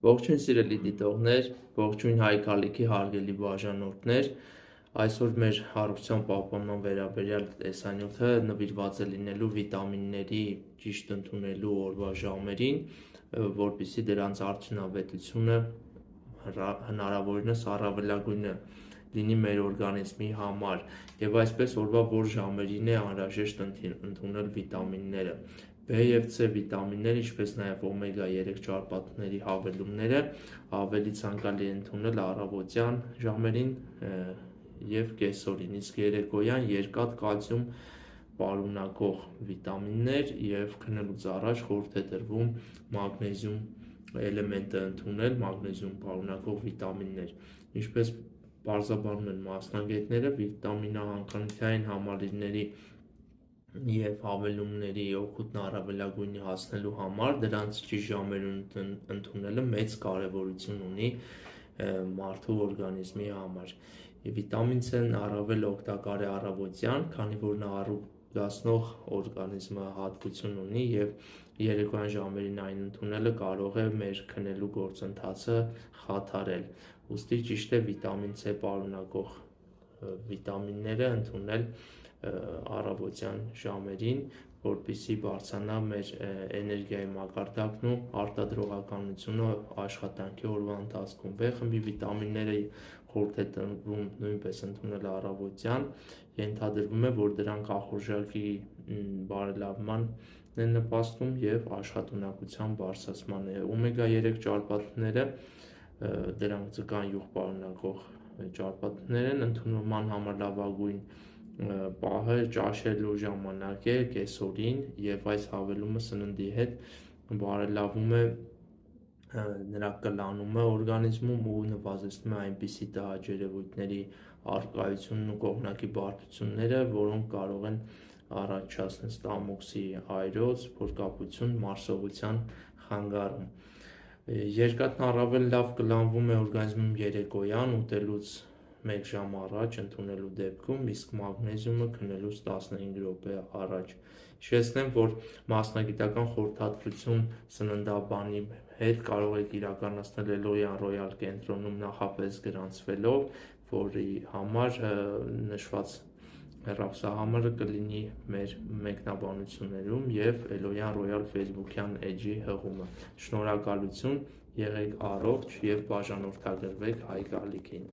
Ողջույն սիրելի դիտողներ, ողջույն Հայ Գալիքի հարգելի բաժանորդներ, այսօր մեր հարության պահպանման վերաբերյալ տեսանյութը նվիրված է լինելու վիտամինների ճիշտ ընդունելու օրվա ժամերին, որպեսզի դրանց արդյունավետությունը հնարավորինս առավելագույնը լինի մեր օրգանիզմի համար եւ այսպես օրվա որ ժամերին է անհրաժեշտ ընդունել վիտամինները B եւ C վիտամինները, ինչպես նաեւ օմեգա 3 ճարպաթթուների հավելումները ավելի ցանկալի է ընդունել առավոտյան ժամերին եւ կեսօրին, իսկ երեկոյան երկաթ, կալցիում պարունակող վիտամիններ եւ քնելուց առաջ խորհուրդ է տրվում մագնեզիում էլեմենտը ընդունել, մագնեզիում պարունակող վիտամիններ, ինչպես պարզաբանում են մասնագետները, վիտամինահանքանյութային համալիրների եւ հավելումների օգուտն առավելագույնի հասնելու համար դրանց ճիշտ ժամերում ընդունելը մեծ կարեւորություն ունի մարդու օրգանիզմի համար։ Վիտամին C-ն առավել օգտակար է առավոտյան, քանի որ նա առուգասնող օրգանիզմը հատկություն ունի եւ երեկոյան ժամերին այն ընդունելը կարող է մեր քնելու գործընթացը խաթարել։ Ուստի ճիշտ է վիտամին C պարունակող վիտամինները ընդունել առավոտյան ժամերին, որպեսզի բարձրանա մեր էներգիայի մակարդակն ու արտադրողականությունը աշխատանքի օրվա ընթացքում։ B խմբի վիտամինները խորհուրդ է տրվում նույնպես ընդունել առավոտյան, ենթադրվում է, որ դրանք ախորժակի բարելավման են նպաստում եւ աշխատունակության բարձրացման։ Օմեգա 3 ճարպաթթուները դրանք ձկան յուղ պարունակող ճարպաթթուներ են, ընդունման համար լավագույն պահը ճաշելու ժամանակ է կեսօրին եւ այս հավելումը սննդի հետ բարելավում է նրա կլանումը օրգանիզմում ու նվազեցնում է այնպիսի տհաճերևույթների առկայությունն ու կողմնակի բարդությունները, որոնք կարող են առաջացնել ստամոքսի այրոց, փորկապություն, մարսողության խանգարում։ Երկաթն առավել լավ կլանվում է օրգանիզմում երեկոյան ուտելուց 1 ժամ առաջ ընդունելու դեպքում, իսկ մագնեզիումը քնելուց 15 րոպե առաջ։ Հիշեցնեմ, որ մասնագիտական խորհրդատվություն սննդաբանի հետ կարող եք իրականացնել Էլոյան Ռոյալ կենտրոնում նախապես գրանցվելով, որի համար նշված հեռախոսահամարը կլինի մեր մեկնաբանություններում եւ Էլոյան Ռոյալ Facebook-յան էջի հղումը։ Շնորհակալություն, եղեք առողջ եւ բաժանորդագրվեք Հայ Գալիքին։